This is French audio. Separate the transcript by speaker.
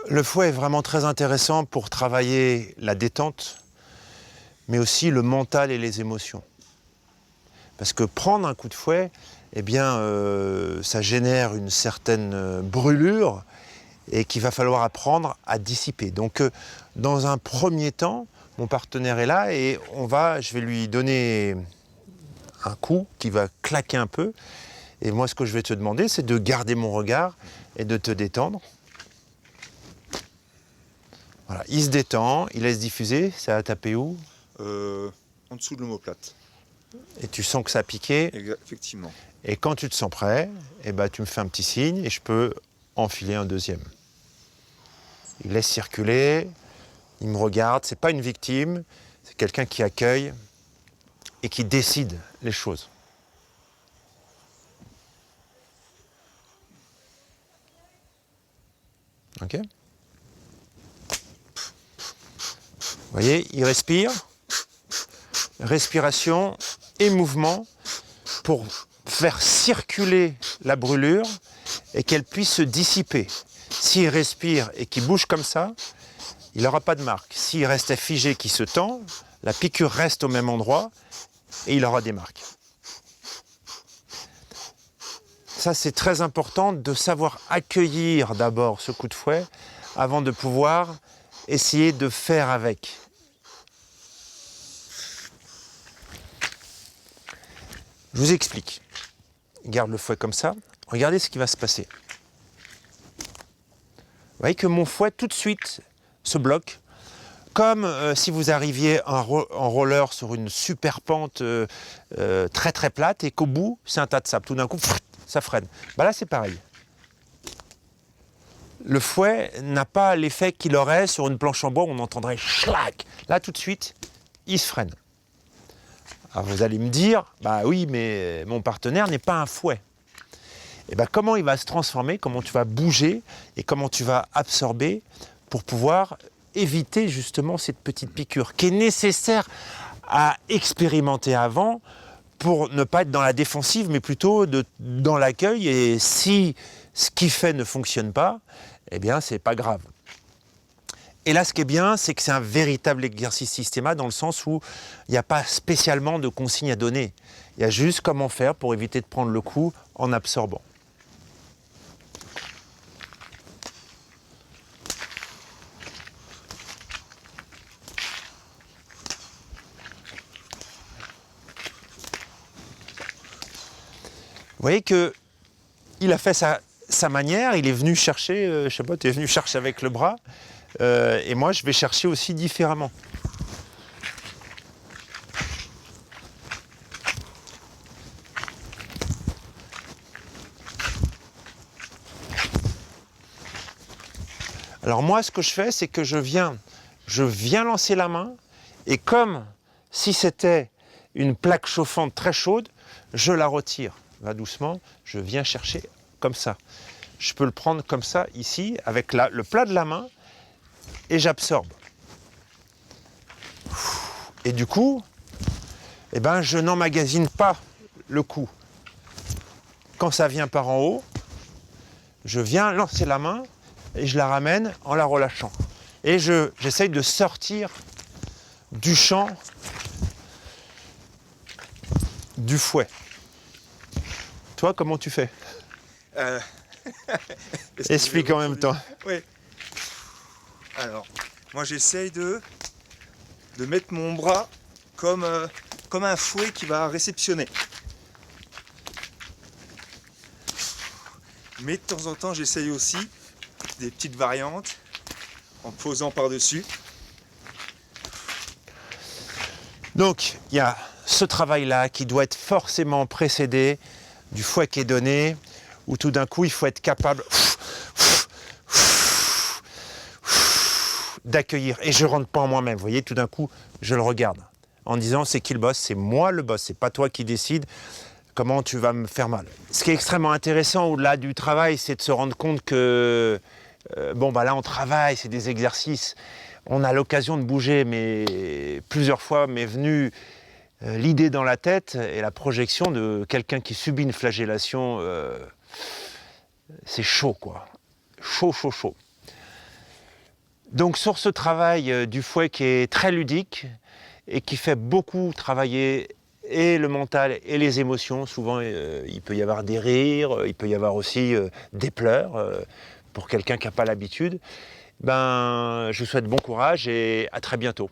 Speaker 1: Le fouet est vraiment très intéressant pour travailler la détente, mais aussi le mental et les émotions. Parce que prendre un coup de fouet, eh bien, ça génère une certaine brûlure et qu'il va falloir apprendre à dissiper. Donc, dans un premier temps, mon partenaire est là et je vais lui donner un coup qui va claquer un peu. Et moi, ce que je vais te demander, c'est de garder mon regard et de te détendre. Voilà, il se détend, il laisse diffuser, ça a tapé où?
Speaker 2: En dessous de l'omoplate.
Speaker 1: Et tu sens que ça a piqué.
Speaker 2: Effectivement.
Speaker 1: Et quand tu te sens prêt, eh ben, tu me fais un petit signe et je peux enfiler un deuxième. Il laisse circuler, il me regarde, c'est pas une victime, c'est quelqu'un qui accueille et qui décide les choses. Ok? Vous voyez, il respire. Respiration et mouvement pour faire circuler la brûlure et qu'elle puisse se dissiper. S'il respire et qu'il bouge comme ça, il n'aura pas de marque. S'il reste figé, qu'il se tend, la piqûre reste au même endroit et il aura des marques. Ça, c'est très important de savoir accueillir d'abord ce coup de fouet avant de pouvoir essayer de faire avec. Je vous explique. Garde le fouet comme ça. Regardez ce qui va se passer. Vous voyez que mon fouet, tout de suite, se bloque. Comme si vous arriviez en roller sur une super pente très très plate et qu'au bout, c'est un tas de sable. Tout d'un coup, ça freine. Bah là, c'est pareil. Le fouet n'a pas l'effet qu'il aurait sur une planche en bois où on entendrait schlac. Là, tout de suite, il se freine. Alors vous allez me dire, bah oui, mais mon partenaire n'est pas un fouet. Et ben comment il va se transformer, comment tu vas bouger et comment tu vas absorber pour pouvoir éviter justement cette petite piqûre qui est nécessaire à expérimenter avant pour ne pas être dans la défensive, mais plutôt dans l'accueil. Et si ce qu'il fait ne fonctionne pas, eh bien c'est pas grave. Et là, ce qui est bien, c'est que c'est un véritable exercice systématique dans le sens où il n'y a pas spécialement de consignes à donner. Il y a juste comment faire pour éviter de prendre le coup en absorbant. Vous voyez qu'il a fait sa manière, il est venu chercher, je sais pas, tu es venu chercher avec le bras, et moi je vais chercher aussi différemment. Alors moi ce que je fais, c'est que je viens lancer la main, et comme si c'était une plaque chauffante très chaude, je la retire. Va doucement, je viens chercher comme ça. Je peux le prendre comme ça, ici, avec le plat de la main, et j'absorbe. Et du coup, eh ben, je n'emmagasine pas le coup. Quand ça vient par en haut, je viens lancer la main et je la ramène en la relâchant. Et j'essaye de sortir du champ du fouet. Toi, comment tu fais? Explique en même temps.
Speaker 2: Oui. Alors, moi j'essaye de mettre mon bras comme un fouet qui va réceptionner. Mais de temps en temps, j'essaye aussi des petites variantes en posant par-dessus.
Speaker 1: Donc, il y a ce travail-là qui doit être forcément précédé du fouet qui est donné, où tout d'un coup, il faut être capable d'accueillir. Et je ne rentre pas en moi-même, vous voyez, tout d'un coup, je le regarde en disant, c'est qui le boss? C'est moi le boss, c'est pas toi qui décide comment tu vas me faire mal. Ce qui est extrêmement intéressant au-delà du travail, c'est de se rendre compte que, là, on travaille, c'est des exercices. On a l'occasion de bouger, mais plusieurs fois m'est venue l'idée dans la tête et la projection de quelqu'un qui subit une flagellation. C'est chaud, quoi. Chaud, chaud, chaud. Donc sur ce travail du fouet qui est très ludique et qui fait beaucoup travailler et le mental et les émotions, souvent il peut y avoir des rires, il peut y avoir aussi des pleurs pour quelqu'un qui n'a pas l'habitude, je vous souhaite bon courage et à très bientôt.